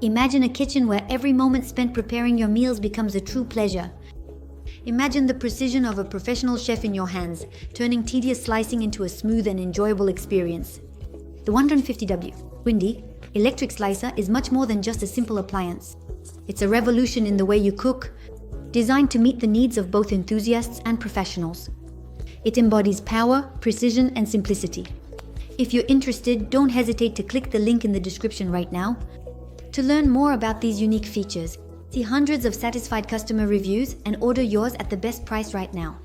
Imagine a kitchen where every moment spent preparing your meals becomes a true pleasure. Imagine the precision of a professional chef in your hands, turning tedious slicing into a smooth and enjoyable experience. The 150W Twinzee electric slicer is much more than just a simple appliance. It's a revolution in the way you cook, designed to meet the needs of both enthusiasts and professionals. It embodies power, precision, and simplicity. If you're interested, don't hesitate to click the link in the description right now. To learn more about these unique features, see hundreds of satisfied customer reviews and order yours at the best price right now.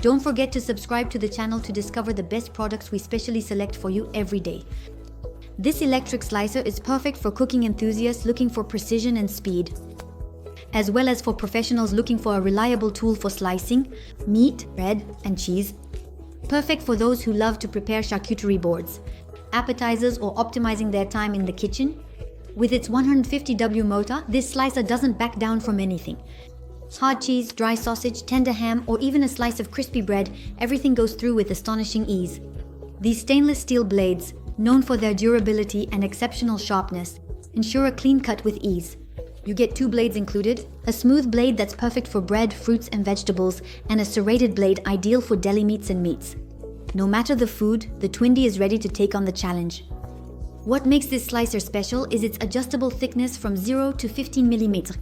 Don't forget to subscribe to the channel to discover the best products we specially select for you every day. This electric slicer is perfect for cooking enthusiasts looking for precision and speed, as well as for professionals looking for a reliable tool for slicing meat, bread, and cheese. Perfect for those who love to prepare charcuterie boards, appetizers, or optimizing their time in the kitchen. With its 150W motor, this slicer doesn't back down from anything. Hard cheese, dry sausage, tender ham, or even a slice of crispy bread, everything goes through with astonishing ease. These stainless steel blades, known for their durability and exceptional sharpness, ensure a clean cut with ease. You get 2 blades included, a smooth blade that's perfect for bread, fruits, and vegetables, and a serrated blade ideal for deli meats and meats. No matter the food, the Twinzee is ready to take on the challenge. What makes this slicer special is its adjustable thickness from 0 to 15 mm.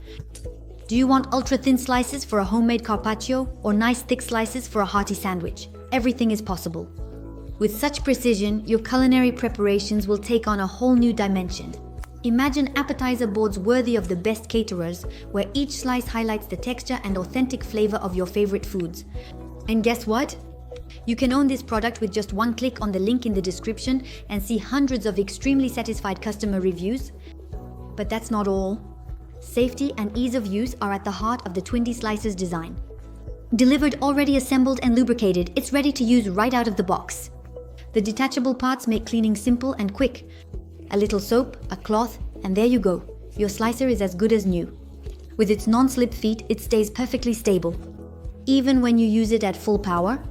Do you want ultra-thin slices for a homemade carpaccio or nice thick slices for a hearty sandwich? Everything is possible. With such precision, your culinary preparations will take on a whole new dimension. Imagine appetizer boards worthy of the best caterers, where each slice highlights the texture and authentic flavor of your favorite foods. And guess what? You can own this product with just one click on the link in the description and see hundreds of extremely satisfied customer reviews. But that's not all. Safety and ease of use are at the heart of the Twinzee slicer's design. Delivered already assembled and lubricated, it's ready to use right out of the box. The detachable parts make cleaning simple and quick. A little soap, a cloth, and there you go. Your slicer is as good as new. With its non-slip feet, it stays perfectly stable, even when you use it at full power.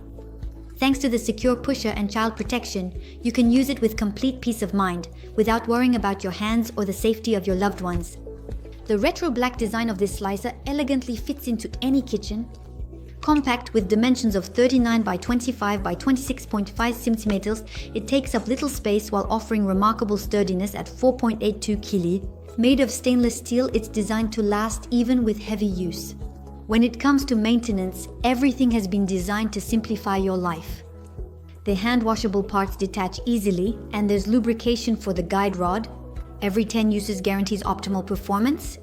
Thanks to the secure pusher and child protection, you can use it with complete peace of mind, without worrying about your hands or the safety of your loved ones. The retro black design of this slicer elegantly fits into any kitchen. Compact with dimensions of 39 by 25 by 26.5 centimeters, it takes up little space while offering remarkable sturdiness at 4.82 kg. Made of stainless steel, it's designed to last even with heavy use. When it comes to maintenance, everything has been designed to simplify your life. The hand-washable parts detach easily, and there's lubrication for the guide rod. Every 10 uses guarantees optimal performance.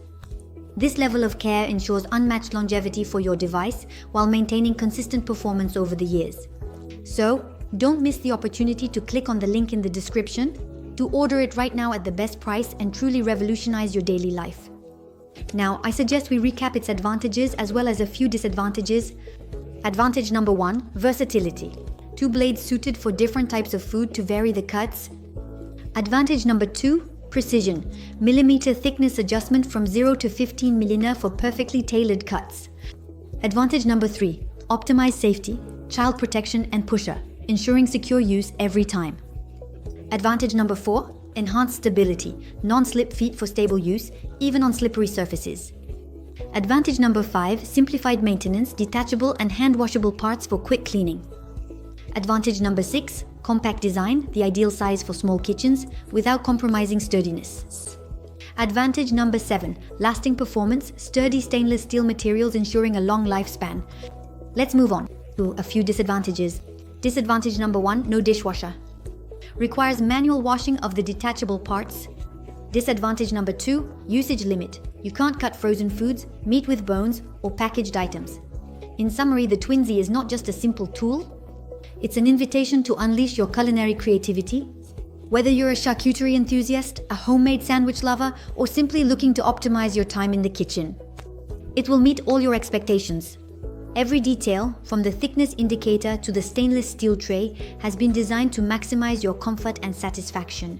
This level of care ensures unmatched longevity for your device while maintaining consistent performance over the years. So, don't miss the opportunity to click on the link in the description to order it right now at the best price and truly revolutionize your daily life. Now, I suggest we recap its advantages as well as a few disadvantages. Advantage number 1, versatility. 2 blades suited for different types of food to vary the cuts. Advantage number 2, precision. Millimeter thickness adjustment from 0 to 15 mm for perfectly tailored cuts. Advantage number 3, optimized safety, child protection and pusher, ensuring secure use every time. Advantage number 4, enhanced stability, non-slip feet for stable use, even on slippery surfaces. Advantage number 5, simplified maintenance, detachable and hand-washable parts for quick cleaning. Advantage number 6, compact design, the ideal size for small kitchens, without compromising sturdiness. Advantage number 7, lasting performance, sturdy stainless steel materials ensuring a long lifespan. Let's move on to a few disadvantages. Disadvantage number 1, no dishwasher. Requires manual washing of the detachable parts. Disadvantage number 2, usage limit. You can't cut frozen foods, meat with bones, or packaged items. In summary, the Twinzee is not just a simple tool. It's an invitation to unleash your culinary creativity. Whether you're a charcuterie enthusiast, a homemade sandwich lover, or simply looking to optimize your time in the kitchen, it will meet all your expectations. Every detail, from the thickness indicator to the stainless steel tray, has been designed to maximize your comfort and satisfaction.